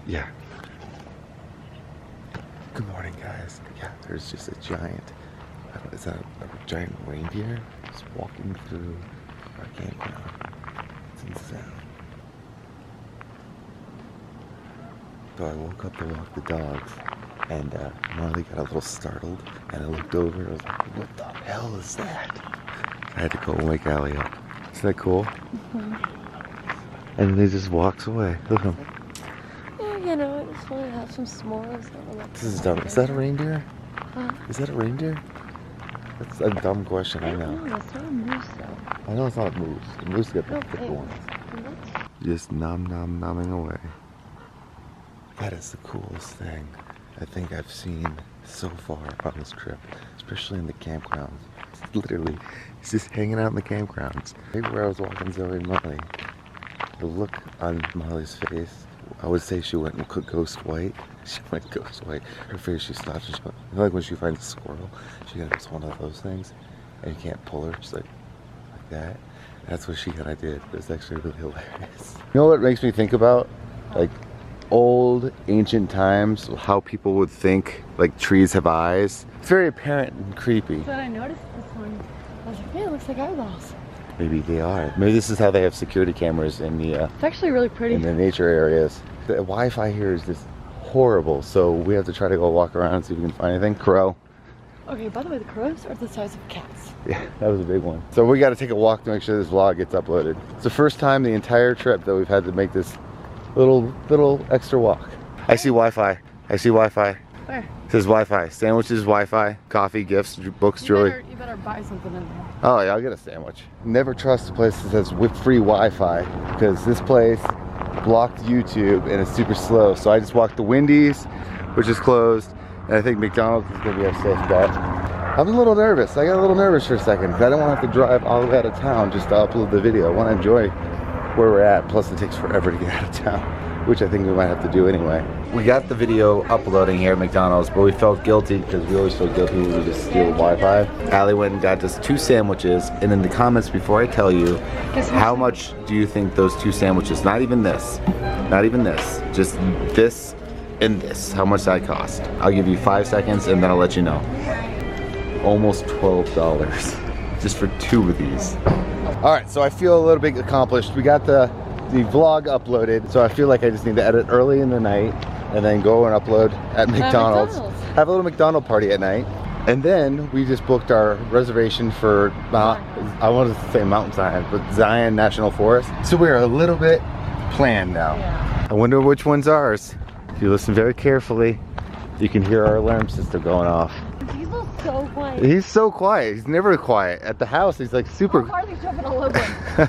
Yeah. Good morning, guys. Yeah, there's just a giant, is that a giant reindeer just walking through our campground. It's insane. So I woke up to walk the dogs, and Marley got a little startled, and I looked over and I was like, what the hell is that? I had to go wake Allie up. Isn't that cool? Mm-hmm. And then he just walks away. Look at him. Yeah, you know, I just want to have some s'mores. This is dumb. Is that a reindeer? Huh? Is that a reindeer? That's a dumb question, I know. No, it's not a moose though. I know it's not a moose. The moose get the thick ones. Just nomming away. That is the coolest thing I think I've seen so far on this trip, especially in the campgrounds. It's literally, it's just hanging out in the campgrounds. Right where I was walking Zoe and Molly, the look on Molly's face, I would say she went ghost white. She went ghost white. Her face, she stops and she went, you know, like when she finds a squirrel, she gets one of those things and you can't pull her, just like that. That's what she kind of did. It was actually really hilarious. You know what makes me think about? Like old ancient times, how people would think like trees have eyes. It's very apparent and creepy. But I noticed this one. I was like, man, it looks like eyeballs. Maybe they are. Maybe this is how they have security cameras in the it's actually really pretty. in the nature areas. The Wi-Fi here is just horrible, so we have to try to go walk around and see if we can find anything. Crow. Okay, by the way, the crows are the size of cats. Yeah, that was a big one. So we got to take a walk to make sure this vlog gets uploaded. It's the first time the entire trip that we've had to make this little extra walk. I see Wi-Fi. I see Wi-Fi. Where? It says Wi-Fi. Sandwiches, Wi-Fi, coffee, gifts, books, jewelry. You better buy something in there. Oh yeah, I'll get a sandwich. Never trust a place that says free Wi-Fi, because this place blocked YouTube and it's super slow. So I just walked to Wendy's, which is closed, and I think McDonald's is gonna be our safe bet. I'm a little nervous. I got a little nervous for a second because I don't want to have to drive all the way out of town just to upload the video. I want to enjoy where we're at. Plus it takes forever to get out of town, which I think we might have to do anyway. We got the video uploading here at McDonald's, but we felt guilty because we always feel guilty when we just steal Wi-Fi. Allie went and got us 2 sandwiches, and in the comments before I tell you, how much do you think those 2 sandwiches, not even this, just this and this, how much that cost? I'll give you 5 seconds and then I'll let you know. Almost $12 just for 2 of these. All right, so I feel a little bit accomplished. We got the vlog uploaded, so I feel like I just need to edit early in the night and then go and upload at McDonald's. Have a little McDonald's party at night. And then we just booked our reservation for, I wanted to say Mountain Zion, but Zion National Forest. So we're a little bit planned now. Yeah. I wonder which one's ours. If you listen very carefully, you can hear our alarm system going off. So quiet. He's so quiet. He's never quiet. At the house, he's like super. How are they jumping all over?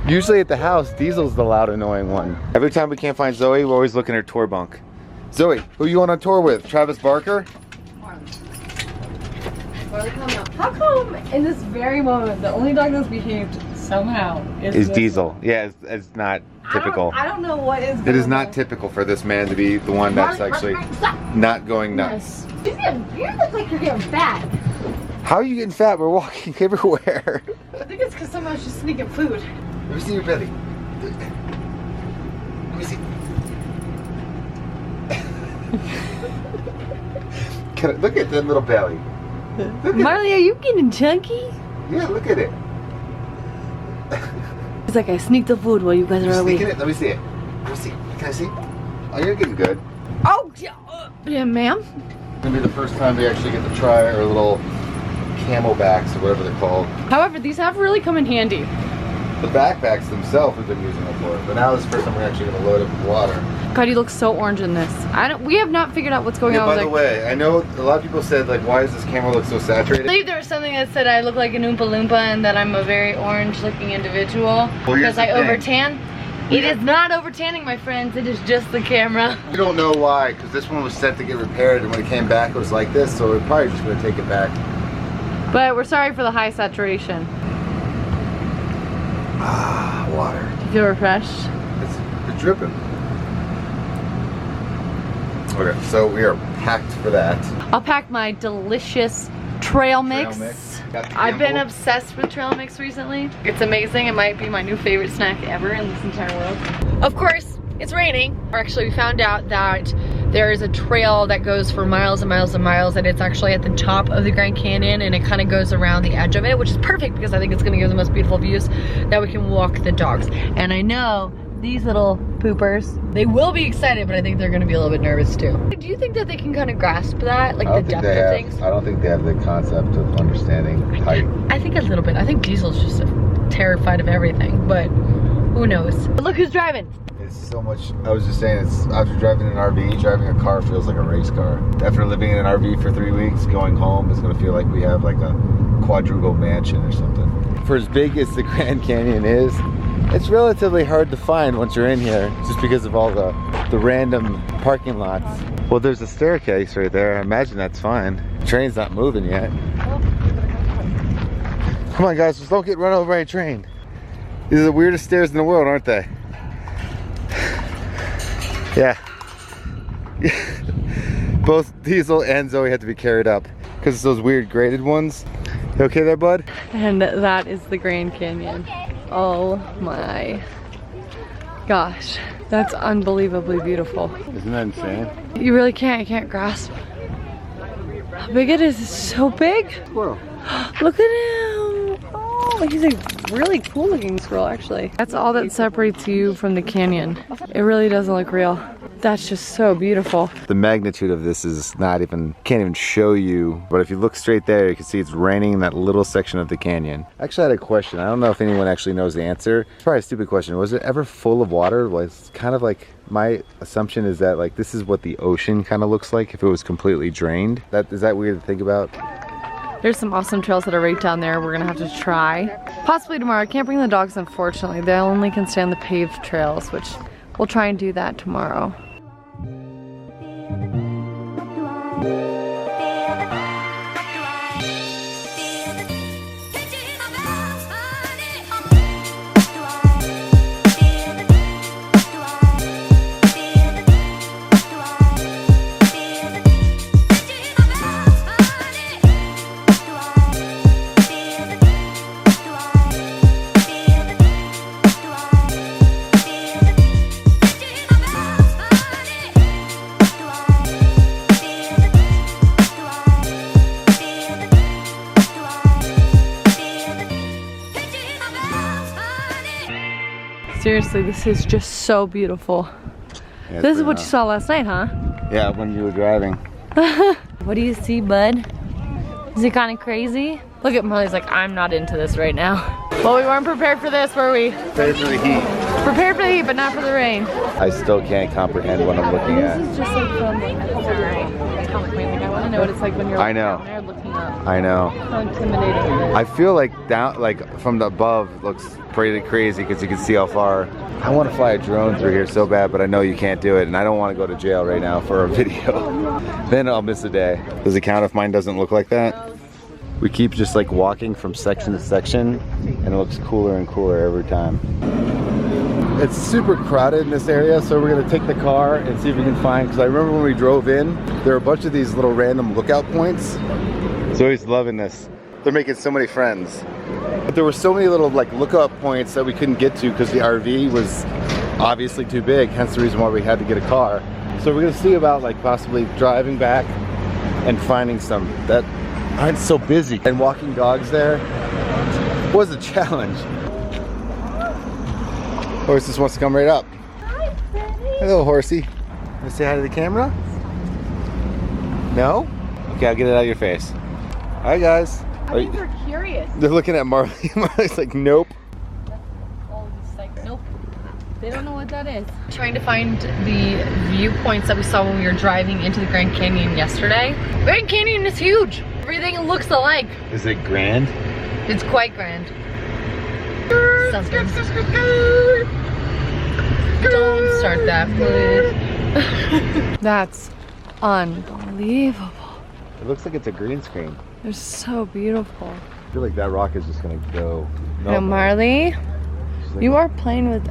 Usually at the house, Diesel's the loud, annoying one. Every time we can't find Zoe, we're always looking at her tour bunk. Zoe, who you on tour with? Travis Barker? How come in this very moment the only dog that's behaved somehow is Diesel? Yeah, it's not typical. I don't know what is. It is not typical for this man to be the one that's actually not going nuts. You look like you're getting fat. How are you getting fat? We're walking everywhere. I think it's because someone's just sneaking food. Let me see your belly. Let me see. Look at that little belly. Marley, are you getting chunky? Yeah, look at it. It's like I sneaked the food while you guys are away. Let me see it. Let me see. Can I see? Oh, you're getting good. Oh, yeah, ma'am. It's gonna be the first time we actually get to try our little camelbacks or whatever they're called. However, these have really come in handy. The backpacks themselves we've been using before, but now this is the first time we're actually gonna load up with water. God, you look so orange in this. We have not figured out what's going on. By the way, I know a lot of people said like, why does this camera look so saturated? I believe there was something that said I look like an Oompa Loompa and that I'm a very orange-looking individual because I overtan. It is not overtanning, my friends. It is just the camera. We don't know why, because this one was set to get repaired, and when it came back, it was like this. So we're probably just gonna take it back. But we're sorry for the high saturation. Ah, water. Do you feel refreshed? It's dripping. Okay, so we are packed for that. I'll pack my delicious trail mix. I've been obsessed with trail mix recently. It's amazing. It might be my new favorite snack ever in this entire world. Of course, it's raining. Or actually, we found out that there is a trail that goes for miles and miles and miles, and it's actually at the top of the Grand Canyon, and it kind of goes around the edge of it, which is perfect because I think it's gonna give the most beautiful views that we can walk the dogs. And I know these little poopers, they will be excited, but I think they're gonna be a little bit nervous too. Do you think that they can kind of grasp that, like the depth of things? I don't think they have the concept of understanding height. I think a little bit. I think Diesel's just terrified of everything, but who knows? But look who's driving. It's so much, I was just saying, it's after driving an RV, driving a car feels like a race car. After living in an RV for 3 weeks, going home is gonna feel like we have like a quadruple mansion or something. For as big as the Grand Canyon is, it's relatively hard to find once you're in here, just because of all the random parking lots. Well, there's a staircase right there. I imagine that's fine. The train's not moving yet. Come on guys, just don't get run over by a train. These are the weirdest stairs in the world, aren't they? Yeah. Both Diesel and Zoe had to be carried up because it's those weird graded ones. You okay there, bud? And that is the Grand Canyon. Oh my gosh, that's unbelievably beautiful. Isn't that insane? You really can't grasp how big it is. It's so big. Squirrel. Look at him. Oh, he's a really cool looking squirrel actually. That's all that separates you from the canyon. It really doesn't look real. That's just so beautiful. The magnitude of this is not even, can't even show you, but if you look straight there, you can see it's raining in that little section of the canyon. Actually, I had a question. I don't know if anyone actually knows the answer. It's probably a stupid question. Was it ever full of water? Well, it's kind of like, my assumption is that like this is what the ocean kind of looks like if it was completely drained. Is that weird to think about? There's some awesome trails that are right down there we're gonna have to try. Possibly tomorrow. I can't bring the dogs, unfortunately. They only can stay on the paved trails, which we'll try and do that tomorrow. Seriously, this is just so beautiful. Yeah, this is what you saw last night, huh? Yeah, when you were driving. What do you see, bud? Is it kind of crazy? Look at Molly's like, I'm not into this right now. Well, we weren't prepared for this, were we? Prepared for the heat. Prepared for the heat, but not for the rain. I still can't comprehend what I'm looking at. This is just like from I want to know what it's like when you're down there looking up. I know. How intimidating it is. I feel like down, like from the above, looks pretty crazy because you can see how far. I want to fly a drone through here so bad, but I know you can't do it, and I don't want to go to jail right now for a video. Then I'll miss a day. Does it count if mine doesn't look like that? We keep just like walking from section to section, and it looks cooler and cooler every time. It's super crowded in this area, so we're gonna take the car and see if we can find, because I remember when we drove in, there were a bunch of these little random lookout points. Zoe's loving this. They're making so many friends. But there were so many little like lookout points that we couldn't get to because the RV was obviously too big, hence the reason why we had to get a car. So we're gonna see about like possibly driving back and finding some that aren't so busy. And walking dogs there was a challenge. Horse just wants to come right up. Hello, horsey. Want to say hi to the camera? No? Okay, I'll get it out of your face. Hi, guys. I think they're curious. They're looking at Marley. Marley's like, nope. Just like, nope. They don't know what that is. Trying to find the viewpoints that we saw when we were driving into the Grand Canyon yesterday. Grand Canyon is huge. Everything looks alike. Is it grand? It's quite grand. Something. Don't start that, please. That's unbelievable. It looks like it's a green screen. They're so beautiful. I feel like that rock is just gonna go. No, Marley, like, you are playing with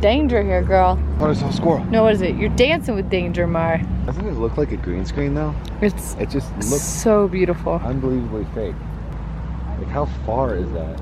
danger here, girl. Oh, it's a squirrel. No, what is it? You're dancing with danger, Mar. Doesn't it look like a green screen though? It just looks so beautiful. Unbelievably fake. Like how far is that?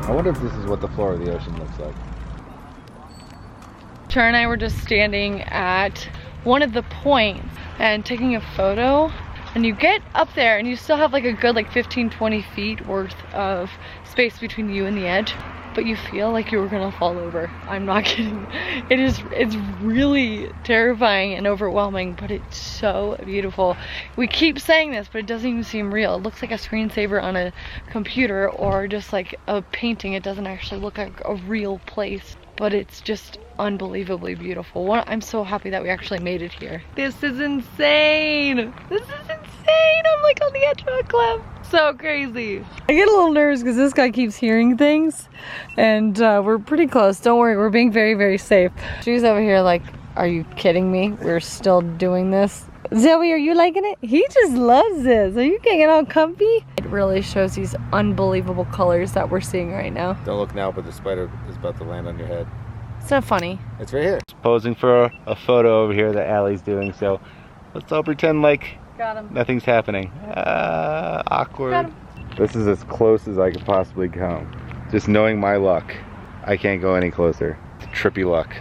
I wonder if this is what the floor of the ocean looks like. Char and I were just standing at one of the points and taking a photo, and you get up there and you still have like a good like 15-20 feet worth of space between you and the edge, but you feel like you were gonna fall over. I'm not kidding. It's really terrifying and overwhelming, but it's so beautiful. We keep saying this, but it doesn't even seem real. It looks like a screensaver on a computer or just like a painting. It doesn't actually look like a real place, but it's just unbelievably beautiful. I'm so happy that we actually made it here. This is insane. This is insane. I'm like on the edge of a cliff. So crazy. I get a little nervous because this guy keeps hearing things, and we're pretty close. Don't worry, we're being very, very safe. She's over here like, are you kidding me? We're still doing this. Zoe, are you liking it? He just loves this. Are you getting all comfy? It really shows these unbelievable colors that we're seeing right now. Don't look now, but the spider is about to land on your head. It's not funny. It's right here. Posing for a photo over here that Allie's doing, so let's all pretend like Got him. nothing's happening. Awkward. Got him. This is as close as I could possibly come. Just knowing my luck, I can't go any closer. It's trippy luck.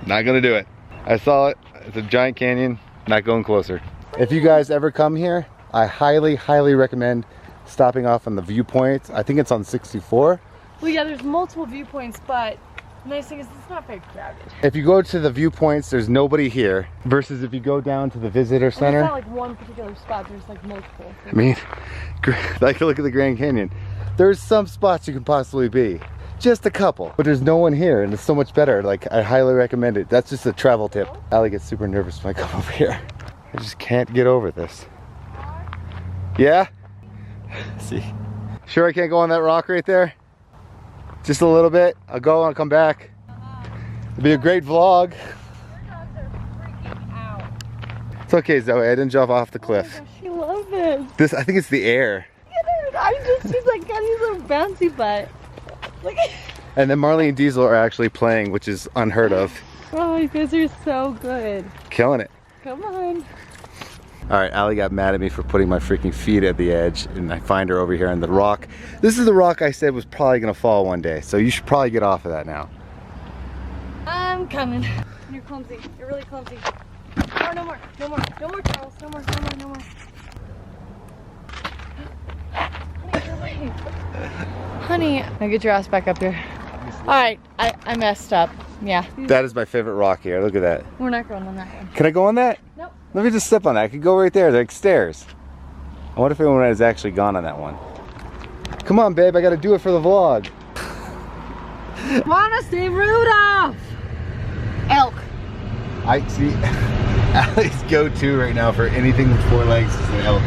Not gonna do it. I saw it. It's a giant canyon. Not going closer. If you guys ever come here, I highly, highly recommend stopping off on the viewpoint. I think it's on 64. Well, yeah, there's multiple viewpoints, but the nice thing is it's not very crowded. If you go to the viewpoints, there's nobody here. Versus if you go down to the visitor center. It's not like one particular spot, there's like multiple. I mean, like look at the Grand Canyon. There's some spots you can possibly be. Just a couple. But there's no one here and it's so much better. Like, I highly recommend it. That's just a travel tip. Allie gets super nervous when I come over here. I just can't get over this. Yeah? See? Sure I can't go on that rock right there? Just a little bit. I'll go and I'll come back. It'll be a great vlog. Your dogs are freaking out. It's okay, Zoe. I didn't jump off the cliff. Oh my gosh, she loves this. This, I think it's the air. She's like got his little bouncy butt. Look at. And then Marley and Diesel are actually playing, which is unheard of. Oh, you guys are so good. Killing it. Come on. All right, Allie got mad at me for putting my freaking feet at the edge, and I find her over here on the rock. This is the rock I said was probably gonna fall one day, so you should probably get off of that now. I'm coming. You're clumsy. You're really clumsy. No more. No more. No more, Charles. No more. No more. No more. Honey, now get your ass back up here. All right, I messed up. Yeah. That is my favorite rock here. Look at that. We're not going on that one. Can I go on that? Nope. Let me just step on that. I could go right there. They're like stairs. I wonder if anyone has actually gone on that one. Come on, babe. I got to do it for the vlog. Wanna see Rudolph? Elk. I see. Allie's go-to right now for anything with four legs is an elk.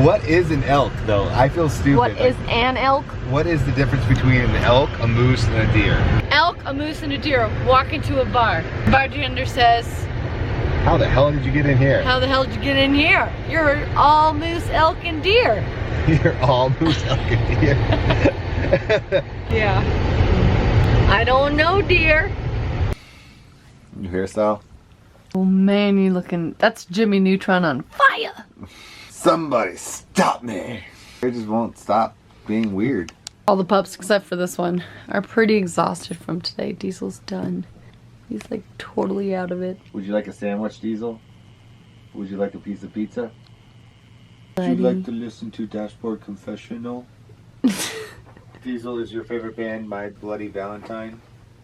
What is an elk, though? I feel stupid. What is an elk? What is the difference between an elk, a moose, and a deer? Elk, a moose, and a deer walk into a bar. Bartender says, how the hell did you get in here? how the hell did you get in here? You're all moose, elk, and deer. You're all moose, elk, and deer. Yeah. I don't know, deer. New hairstyle? Oh man, you looking, that's Jimmy Neutron on fire. Somebody stop me. They just won't stop being weird. All the pups except for this one are pretty exhausted from today. Diesel's done. He's like totally out of it. Would you like a sandwich, Diesel? Would you like a piece of pizza? Buddy. Would you like to listen to Dashboard Confessional? Diesel, is your favorite band My Bloody Valentine?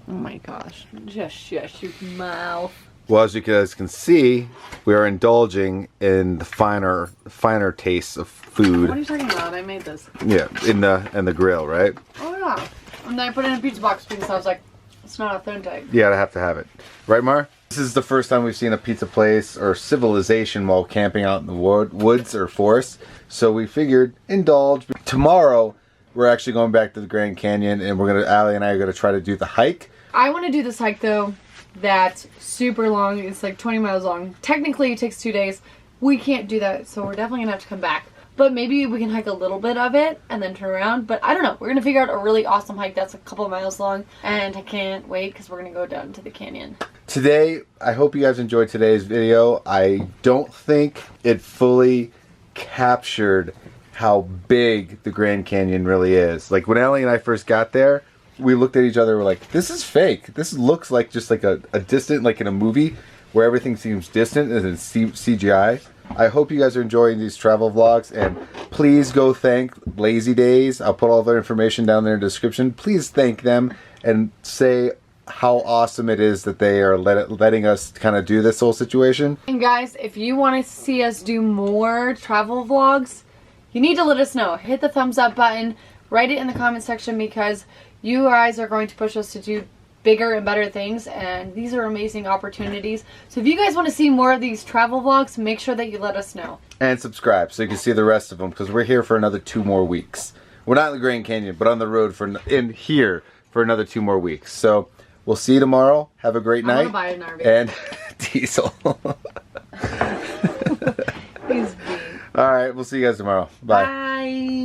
Oh my gosh. Just shut your mouth. Well, as you guys can see, we are indulging in the finer tastes of food. What are you talking about? I made this. Yeah, in the grill, right? Oh yeah. And then I put it in a pizza box because I was like, it's not authentic. Yeah, I have to have it. Right, Mar? This is the first time we've seen a pizza place or civilization while camping out in the woods or forest. So we figured, indulge. Tomorrow, we're actually going back to the Grand Canyon and Allie and I are gonna try to do the hike. I want to do this hike though. That's super long. It's like 20 miles long. Technically it takes 2 days. We can't do that, so we're definitely gonna have to come back. But maybe we can hike a little bit of it and then turn around. But I don't know. We're gonna figure out a really awesome hike that's a couple of miles long, and I can't wait because we're gonna go down to the canyon. Today, I hope you guys enjoyed today's video. I don't think it fully captured how big the Grand Canyon really is. Like when Allie and I first got there, we looked at each other, we're like, this is fake. This looks like just like a distant, like in a movie where everything seems distant and it's CGI. I hope you guys are enjoying these travel vlogs, and please go thank Lazy Days. I'll put all their information down there in the description. Please thank them and say how awesome it is that they are letting us kind of do this whole situation. And guys, if you want to see us do more travel vlogs, you need to let us know. Hit the thumbs up button, write it in the comment section, because you guys are going to push us to do bigger and better things, and these are amazing opportunities. So if you guys want to see more of these travel vlogs, make sure that you let us know. And subscribe so you can see the rest of them, because we're here for another 2 more weeks. We're not in the Grand Canyon, but on the road in here for another 2 more weeks. So we'll see you tomorrow. Have a great night. Buy an RV. And Diesel. He's being. All right, we'll see you guys tomorrow. Bye. Bye.